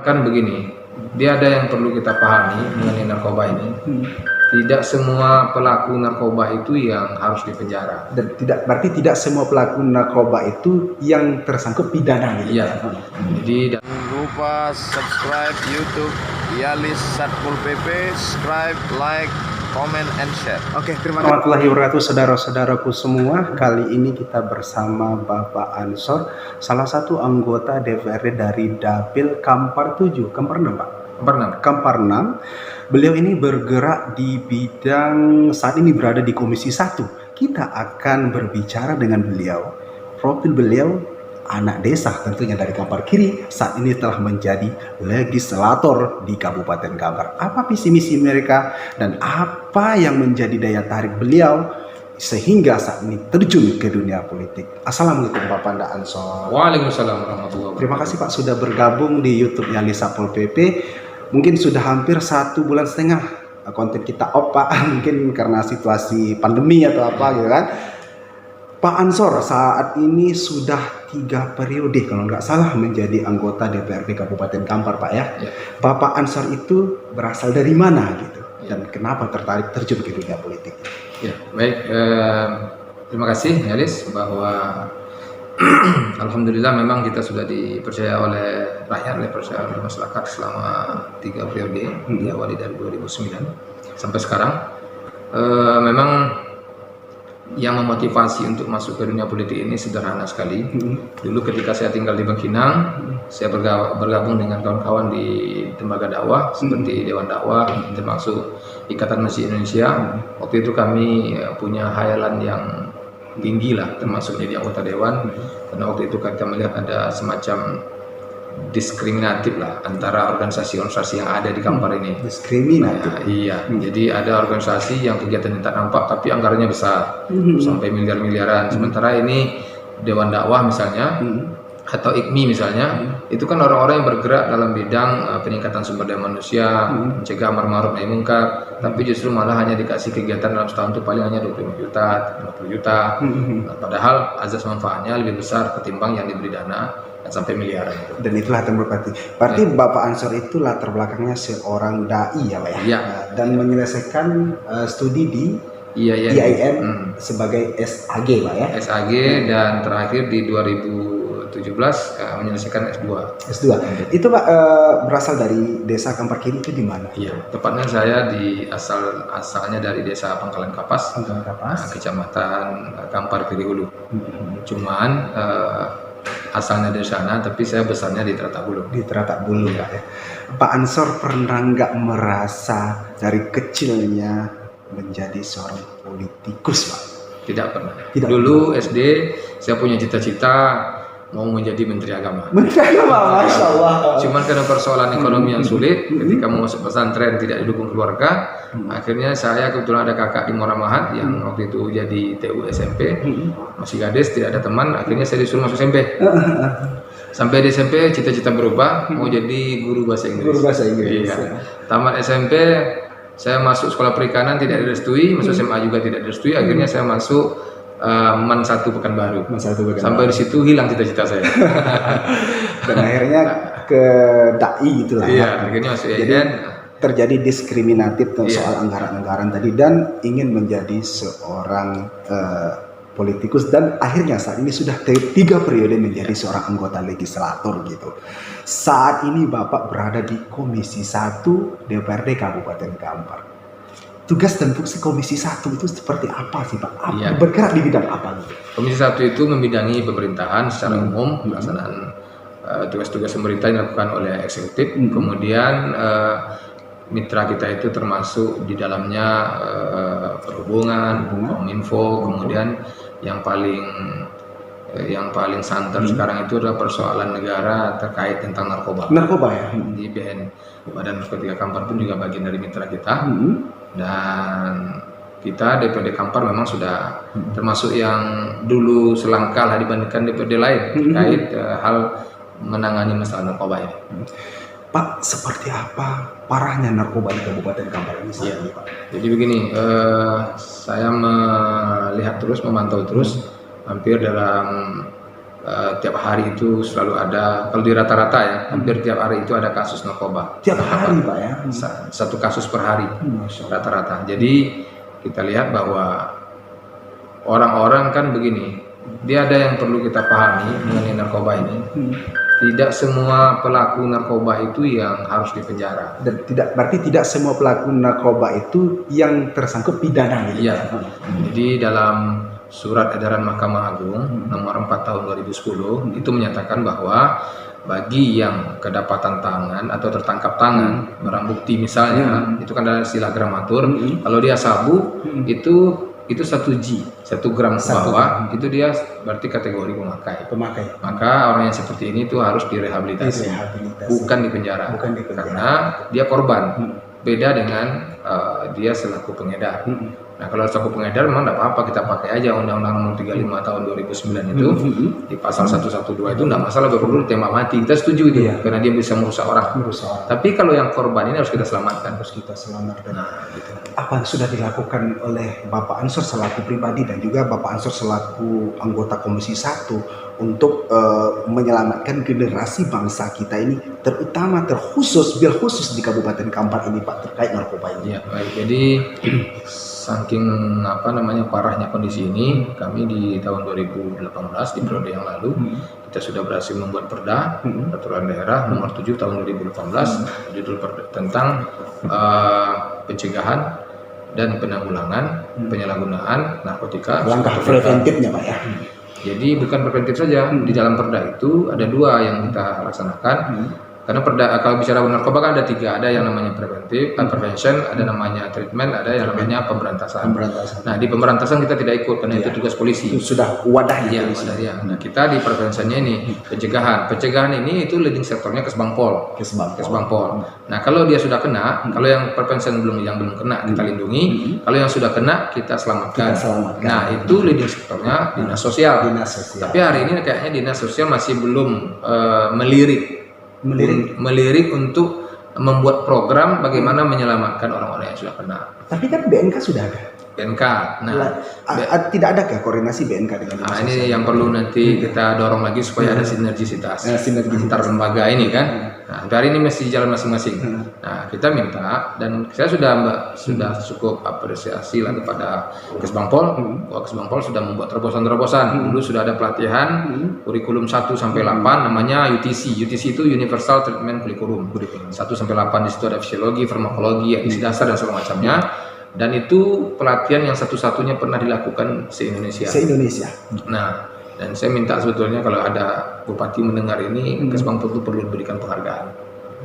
kan begini, dia ada yang perlu kita pahami mengenai narkoba ini. Tidak semua pelaku narkoba itu yang harus dipenjara. Dan berarti tidak semua pelaku narkoba itu yang tersangkut pidana gitu. Iya. Jadi Jangan lupa subscribe YouTube Yalis Satpol PP, subscribe, like, comment, and share. Oke, terima kasih warahmatullahi wabarakatuh, saudara-saudaraku semua. Kali ini kita bersama Bapak Ansor, salah satu anggota DPRD dari Dapil Kampar 7, Kampar 6, Pak. Kampar 6. Beliau ini bergerak di bidang, saat ini berada di Komisi 1. Kita akan berbicara dengan beliau. Profil beliau anak desa tentunya dari Kampar Kiri, saat ini telah menjadi legislator di Kabupaten Kampar. Apa visi misi mereka dan apa yang menjadi daya tarik beliau sehingga saat ini terjun ke dunia politik. Assalamualaikum Bapak Nda Ansor. Waalaikumsalam warahmatullahi wabarakatuh. Terima kasih Pak sudah bergabung di YouTube Yalis Satpol PP. Mungkin sudah hampir 1,5 bulan konten kita off Pak, mungkin karena situasi pandemi atau apa gitu kan. Pak Ansor saat ini sudah 3 periode kalau nggak salah menjadi anggota DPRD Kabupaten Kampar Pak ya. Bapak Ansor itu berasal dari mana gitu dan kenapa tertarik terjun ke dunia politik? Ya, baik. Terima kasih Yalis bahwa alhamdulillah memang kita sudah dipercaya oleh rakyat, dipercaya oleh masyarakat selama 3 periode, diawali dari 2009 sampai sekarang. Memang yang memotivasi untuk masuk ke dunia politik ini sederhana sekali. Dulu ketika saya tinggal di Bangkinang, saya bergabung dengan kawan-kawan di lembaga dakwah seperti Dewan Dakwah, termasuk Ikatan Masjid Indonesia. Waktu itu kami punya khayalan yang tinggi lah, termasuk jadi anggota dewan, karena waktu itu kita melihat ada semacam diskriminatif lah antara organisasi-organisasi yang ada di Kampar ini. Diskriminatif? Iya, jadi ada organisasi yang kegiatan tak nampak tapi anggarannya besar, sampai miliar-miliaran. Sementara ini Dewan Dakwah misalnya, atau IKMI misalnya, itu kan orang-orang yang bergerak dalam bidang peningkatan sumber daya manusia, mencegah amar ma'ruf nahi munkar, tapi justru malah hanya dikasih kegiatan dalam setahun itu paling hanya 25 juta, 50 juta. Nah, padahal azas manfaatnya lebih besar ketimbang yang diberi dana sampai miliaran itu. Dan itulah berarti Bapak Ansor itu latar belakangnya seorang dai ya Pak ya? Iya. Dan menyelesaikan studi di IAIN sebagai SAG Pak ya? SAG dan terakhir di 2017 menyelesaikan S2. Itu Pak berasal dari desa Kampar Kiri itu di mana? Iya, tepatnya saya asalnya dari desa Pangkalan Kapas, Kecamatan Kampar Kiri Hulu. Cuman asalnya dari sana, tapi saya besarnya di Teratak Bulu. Di Teratak Bulu ya. Pak Ansor pernah nggak merasa dari kecilnya menjadi seorang politikus Pak? Tidak pernah. Dulu SD saya punya cita-cita mau menjadi Menteri Agama. Menteri Agama, Masya Allah. Cuman karena persoalan ekonomi yang sulit, ketika mau masuk pesantren tidak didukung keluarga, akhirnya saya kebetulan ada kakak di Muara Mahat yang waktu itu jadi TU SMP, masih gadis, tidak ada teman, akhirnya saya disuruh masuk SMP. Sampai di SMP cita-cita berubah, mau jadi guru bahasa Inggris. Guru bahasa Inggris. Iya. Tamat SMP, saya masuk sekolah perikanan tidak direstui, masuk SMA juga tidak direstui, akhirnya saya masuk MAN 1 Pekanbaru. Sampai di situ hilang cita-cita saya. Dan akhirnya ke dai itulah. Iya, akhirnya masuk IAIN. Terjadi diskriminatif soal anggaran-anggaran tadi dan ingin menjadi seorang politikus dan akhirnya saat ini sudah 3 periode menjadi seorang anggota legislator gitu. Saat ini Bapak berada di Komisi 1 DPRD Kabupaten Kampar. Tugas dan fungsi Komisi 1 itu seperti apa sih Pak? Bergerak di bidang apa? Komisi 1 itu membidangi pemerintahan secara umum, pelaksanaan tugas-tugas pemerintah yang dilakukan oleh eksekutif. Kemudian mitra kita itu termasuk di dalamnya perhubungan, kominfo, kemudian yang paling santer sekarang itu adalah persoalan negara terkait tentang narkoba. Narkoba ya? Di BN, Badan Narkotika Kampar pun juga bagian dari mitra kita. Dan kita DPRD Kampar memang sudah termasuk yang dulu selangkah lah dibandingkan DPRD lain terkait hal menangani masalah narkoba ini. Pak, seperti apa parahnya narkoba di Kabupaten Kampar ini saat ini Pak? Jadi begini, saya melihat terus, memantau terus, hampir dalam tiap hari itu selalu ada, kalau di rata-rata ya, hampir tiap hari itu ada kasus narkoba. Tiap hari Pak ya? Satu kasus per hari rata-rata. Jadi kita lihat bahwa orang-orang kan begini, dia ada yang perlu kita pahami mengenai narkoba ini. Tidak semua pelaku narkoba itu yang harus dipenjara. Dan berarti tidak semua pelaku narkoba itu yang tersangkut pidana gitu. Iya. Jadi dalam surat edaran Mahkamah Agung nomor 4 tahun 2010 itu menyatakan bahwa bagi yang kedapatan tangan atau tertangkap tangan barang bukti misalnya, itu kan ada istilah gramatur. Kalau dia sabu itu 1 G, 1 gram ke bawah, itu dia berarti kategori pemakai. Maka orang yang seperti ini tuh harus direhabilitasi, bukan dipenjara. Karena dia korban. Beda dengan dia selaku pengedar. Nah, kalau selaku pengedar memang tidak apa-apa, kita pakai aja Undang-Undang Nomor 35 tahun 2009 itu di pasal 112 itu tidak masalah, perlu tembak mati, kita setuju itu, karena dia bisa merusak orang. Tapi kalau yang korban ini harus kita selamatkan. Nah, gitu. Apa yang sudah dilakukan oleh Bapak Ansor selaku pribadi dan juga Bapak Ansor selaku anggota Komisi 1 untuk menyelamatkan generasi bangsa kita ini, terutama terkhusus di Kabupaten Kampar ini Pak, terkait narkoba ini? Ya, baik. Jadi saking parahnya kondisi ini, kami di tahun 2018 di periode yang lalu kita sudah berhasil membuat perda peraturan daerah nomor 7 tahun 2018 judul tentang pencegahan dan penanggulangan penyalahgunaan narkotika. Langkah preventifnya Pak ya. Jadi bukan preventif saja, di dalam perda itu ada 2 yang kita laksanakan. Karena perda, kalau bicara narkoba kan ada 3, ada yang namanya preventif, prevention, ada namanya treatment, ada yang namanya pemberantasan. Nah, di pemberantasan kita tidak ikut karena itu tugas polisi. Itu sudah wadahnya. Nah, kita di preventionnya ini pencegahan. Pencegahan ini itu leading sektornya Kesbangpol. Nah, kalau dia sudah kena, kalau yang prevention belum kena kita lindungi, kalau yang sudah kena kita selamatkan. Nah, itu leading sektornya dinas sosial. Tapi hari ini kayaknya dinas sosial masih belum melirik untuk membuat program bagaimana menyelamatkan orang-orang yang sudah kena. Tapi kan BNK sudah ada. BNK. Nah, tidak ada koordinasi BNK dengan dinas ini yang perlu nanti kita dorong lagi supaya ada sinergisitas antar lembaga ini kan. Nah, hari ini masih jalan masing-masing. Nah, kita minta, dan saya sudah cukup apresiasi lah kepada Kesbangpol, bahwa Kesbangpol sudah membuat terobosan. Dulu sudah ada pelatihan kurikulum 1 sampai 8 namanya UTC. UTC itu Universal Treatment Curriculum. 1 sampai 8 di situ ada fisiologi, farmakologi, gizi dasar dan segala macamnya. Dan itu pelatihan yang satu-satunya pernah dilakukan se-Indonesia. Nah, dan saya minta sebetulnya kalau ada bupati mendengar ini, Kesbangpol itu perlu diberikan penghargaan.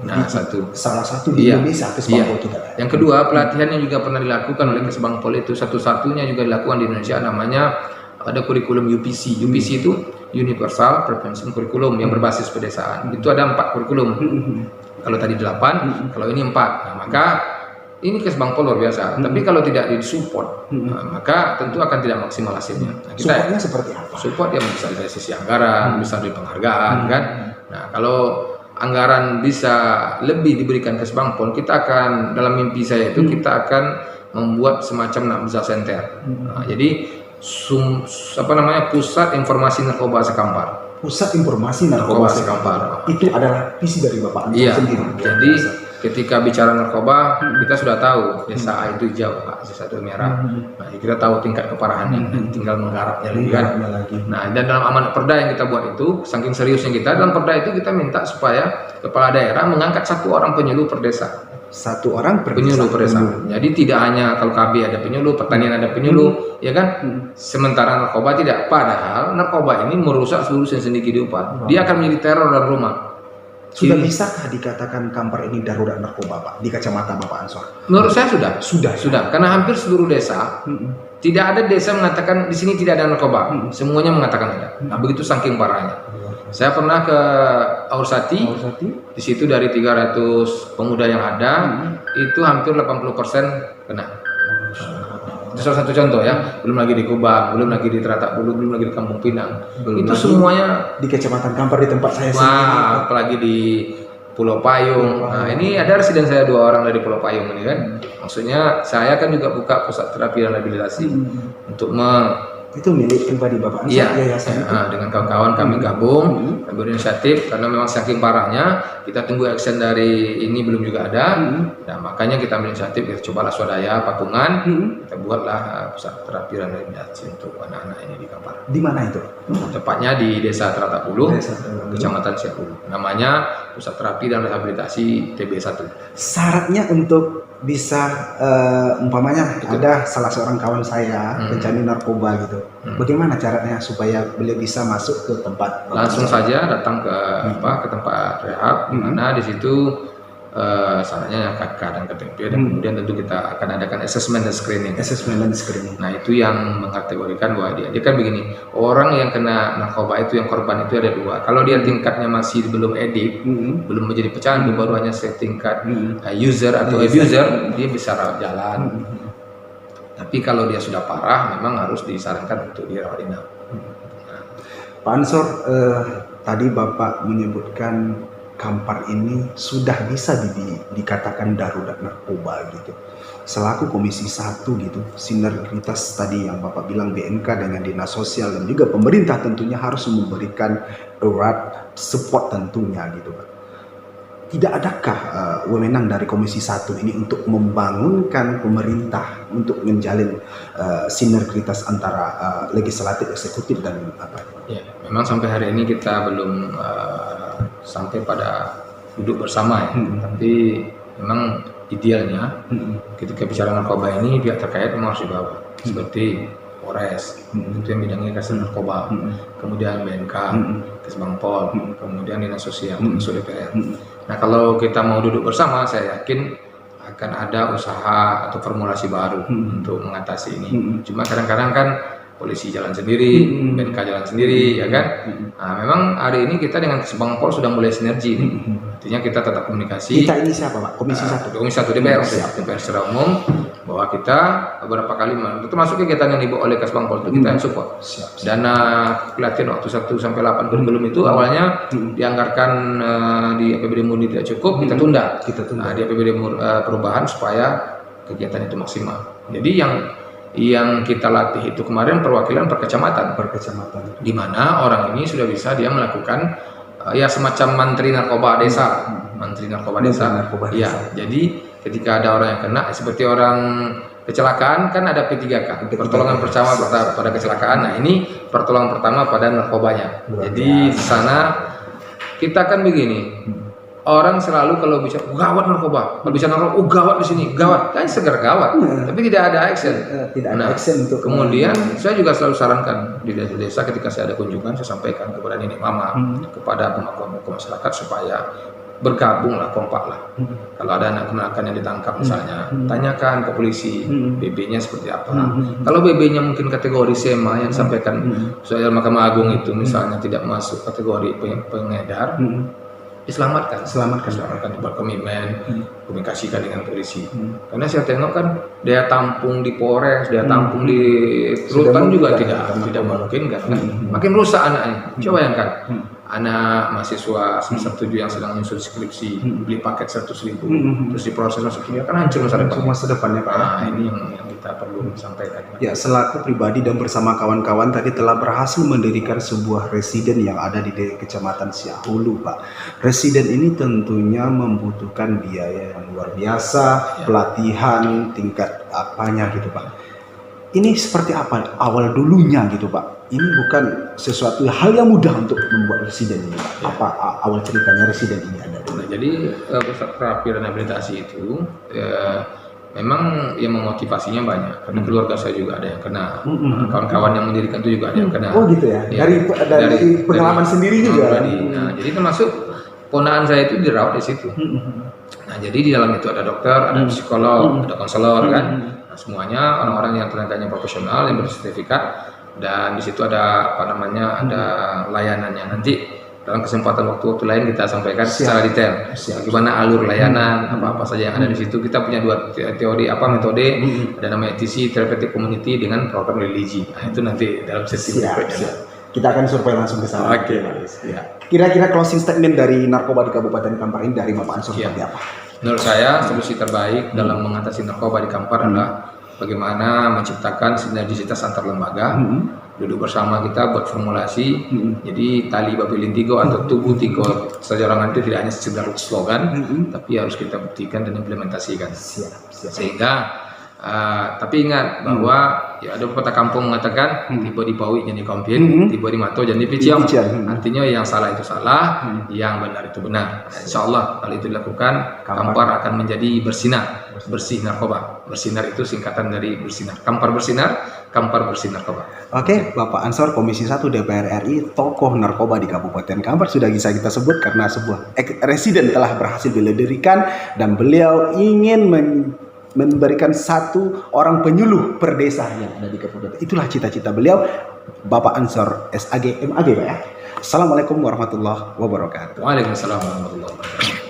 Nah, salah satu di Indonesia Kesbangpol kita. Yang kedua, pelatihan yang juga pernah dilakukan oleh Kesbangpol itu satu-satunya juga dilakukan di Indonesia, namanya ada kurikulum UPC. UPC itu Universal Prevention Curriculum yang berbasis pedesaan. Itu ada 4 kurikulum. Kalau tadi 8, kalau ini 4. Nah, maka ini Kesbangpol luar biasa, tapi kalau tidak disupport, maka tentu akan tidak maksimal hasilnya. Nah, supportnya seperti apa? Support yang bisa dari sisi anggaran, bisa dari penghargaan, kan. Nah, kalau anggaran bisa lebih diberikan Kesbangpol, kita akan, dalam mimpi saya itu kita akan membuat semacam Nabza Center. Nah, jadi Pusat Informasi Narkoba Sekampar. Pusat Informasi Narkoba Sekampar. Itu adalah visi dari Bapak Ansor sendiri. Jadi ketika bicara narkoba, kita sudah tahu desa A itu hijau, desa itu merah. Nah, kita tahu tingkat keparahannya, tinggal menggarapnya lagi kan. Nah, dan dalam amanat perda yang kita buat itu, saking seriusnya kita, dalam perda itu kita minta supaya kepala daerah mengangkat 1 orang penyuluh per desa. 1 orang penyuluh per desa. Jadi tidak hanya kalau KB ada penyuluh, pertanian ada penyuluh, ya kan? Sementara narkoba tidak. Padahal narkoba ini merusak seluruh sendi kehidupan. Dia akan menjadi teror dalam rumah. Sudah bisakah dikatakan Kampar ini darurat narkoba, Pak, di kacamata Bapak Ansor? Menurut saya sudah. Karena hampir seluruh desa, tidak ada desa mengatakan di sini tidak ada narkoba. Semuanya mengatakan ada. Nah, begitu saking parahnya. Saya pernah ke Aursati. Di situ dari 300 pemuda yang ada, itu hampir 80% kena. Itu salah satu contoh ya. Belum lagi di Kubang, belum lagi di Teratak Bulu, belum lagi di Kampung Pinang. Itu semuanya di Kecamatan Kampar di tempat saya sendiri. Apalagi di Pulau Payung. Nah, ini ada residen saya 2 orang dari Pulau Payung ini kan. Maksudnya saya kan juga buka pusat terapi dan rehabilitasi untuk Itu milik pribadi Bapak Ansor, Iya, yayasan itu. dengan kawan-kawan kami gabung, kami berinisiatif karena memang saking parahnya kita tunggu action dari ini belum juga ada. Nah, makanya kita ambil inisiatif, kita cobalah swadaya patungan, kita buatlah pusat terapi rehabilitasi untuk anak-anak ini di Kampar. Di mana itu? Tepatnya di Desa Teratapulu, Desa Teratapulu. Kecamatan Siapulu. Namanya Pusat Terapi dan Rehabilitasi TB1. Syaratnya untuk bisa umpamanya ada salah seorang kawan saya pecandu narkoba gitu. Bagaimana caranya supaya beliau bisa masuk ke tempat? Langsung saja datang ke ke tempat rehab, di mana di situ syaratnya KK dan KTP, dan kemudian tentu kita akan adakan assessment dan screening. Nah, itu yang mengkategorikan bahwa dia kan begini, orang yang kena narkoba itu, yang korban itu ada dua. Kalau dia tingkatnya masih belum edik, belum menjadi pecandu, baru hanya setingkat user atau abuser, dia bisa rawat jalan. Tapi kalau dia sudah parah, memang harus disarankan untuk dirawat inap. Pak Ansor, tadi Bapak menyebutkan Kampar ini sudah bisa dikatakan darurat narkoba gitu. Selaku Komisi 1 gitu, sinergitas tadi yang Bapak bilang BNK dengan Dinas Sosial dan juga pemerintah tentunya harus memberikan erat support tentunya gitu Pak. Tidak adakah wewenang dari Komisi 1 ini untuk membangunkan pemerintah untuk menjalin sinergitas antara legislatif, eksekutif dan apa? Ya, memang sampai hari ini kita belum sampai pada duduk bersama ya. Tapi memang idealnya ketika bicara narkoba ini pihak terkait memang harus dibawa, seperti Polres, itu yang bidangnya kasus narkoba, kemudian BNK, Kesbangpol, kemudian Dinas Sosial, termasuk DPR. Nah, kalau kita mau duduk bersama, saya yakin akan ada usaha atau formulasi baru untuk mengatasi ini. Cuma kadang-kadang kan polisi jalan sendiri, BNK jalan sendiri, ya kan? Nah, memang hari ini kita dengan Kesbangpol sudah mulai sinergi. Artinya kita tetap komunikasi. Kita ini siapa Pak? Komisi 1? Komisi 1 DPR, DPR secara umum, bahwa kita beberapa kali, termasuk kegiatan yang dibawa oleh Kesbangpol itu kita yang support. Dana pelatihan waktu 1 sampai 8 kurikulum itu awalnya dianggarkan di APBD Murni tidak cukup, kita tunda. Nah, di APBD perubahan supaya kegiatan itu maksimal. Jadi yang kita latih itu kemarin perwakilan per kecamatan, di mana orang ini sudah bisa dia melakukan ya semacam mantri narkoba desa, ya. Jadi ketika ada orang yang kena, seperti orang kecelakaan kan ada P3K, pertolongan pertama pada kecelakaan. Nah, ini pertolongan pertama pada narkobanya. Jadi di sana kita kan begini, orang selalu kalau bicara gawat narkoba, kalau bicara narkoba, gawat di sini, gawat, kan segar gawat, tapi tidak ada action. Action untuk kemudian saya juga selalu sarankan di desa ketika saya ada kunjungan, saya sampaikan kepada nenek mama, kepada pemangku masyarakat supaya bergabunglah, kompaklah. Kalau ada anak kenakan yang ditangkap misalnya, tanyakan ke polisi BB-nya seperti apa. Kalau BB-nya mungkin kategori SEMA yang disampaikan soal Mahkamah Agung itu misalnya tidak masuk kategori pengedar, diselamatkan, dibuat komitmen, komunikasikan dengan polisi. Karena saya tengok kan daya tampung di Polres, daya tampung di Rutan juga tidak mungkin kan. Makin rusak anaknya. Coba bayangkan, anak mahasiswa semester 7 yang sedang menyusun skripsi, beli paket 100.000, terus diproses masuk kimia, kan hancur masa depannya Pak. Nah, ini yang kita perlu sampaikan. Ya, selaku pribadi dan bersama kawan-kawan tadi telah berhasil mendirikan sebuah residen yang ada di Kecamatan Siahulu Pak. Residen ini tentunya membutuhkan biaya yang luar biasa, pelatihan tingkat apanya gitu Pak. Ini seperti apa awal dulunya gitu Pak? Ini bukan sesuatu hal yang mudah untuk membuat residen ini Pak. Apa awal ceritanya residen ini ada? Nah, jadi pusat terapi rehabilitasi itu memang yang memotivasinya banyak, karena keluarga saya juga ada yang kena, kawan-kawan yang mendirikan itu juga ada yang kena. Oh gitu ya? Dari pengalaman sendiri juga? Nah, jadi termasuk ponaan saya itu dirawat di situ. Nah, jadi di dalam itu ada dokter, ada psikolog, ada konselor kan. Nah, semuanya orang-orang yang tenaganya profesional yang bersertifikat, dan di situ ada ada layanannya. Nanti dalam kesempatan waktu lain kita sampaikan secara detail bagaimana alur layanan, apa saja yang ada di situ. Kita punya dua teori metode, ada namanya ETC, Therapeutic Community, dengan program religi. Nah, itu nanti dalam sesi berikutnya. Kita akan survei langsung ke sana. Oke. Kira-kira closing statement dari narkoba di Kabupaten Kampar ini dari Bapak Ansor seperti apa? Menurut saya solusi terbaik dalam mengatasi narkoba di Kampar adalah bagaimana menciptakan sinergisitas antar lembaga, duduk bersama kita buat formulasi. Jadi tali Bapelin Tigo atau tubuh Tigo Sajorangan itu tidak hanya sekedar slogan, tapi harus kita buktikan dan implementasikan. Sehingga tapi ingat bahwa ya ada pepatah kampung mengatakan tiba di Pawi jadi Kompien, tiba di Mato jadi Piciam. Artinya yang salah itu salah, yang benar itu benar. Insya Allah kalau itu dilakukan, Kampar akan menjadi bersinar, bersih narkoba. Bersinar itu singkatan dari bersinar. Kampar bersinar, Kampar bersih narkoba. Oke, Bapak Ansor, Komisi 1 DPR RI, tokoh narkoba di Kabupaten Kampar sudah bisa kita sebut karena sebuah residen telah berhasil dilendirikan dan beliau ingin memberikan satu orang penyuluh per desa yang ada di kabupaten. Itulah cita-cita beliau, Bapak Ansor SAG MAG, Pak ya. Assalamualaikum warahmatullahi wabarakatuh. Waalaikumsalam warahmatullahi wabarakatuh.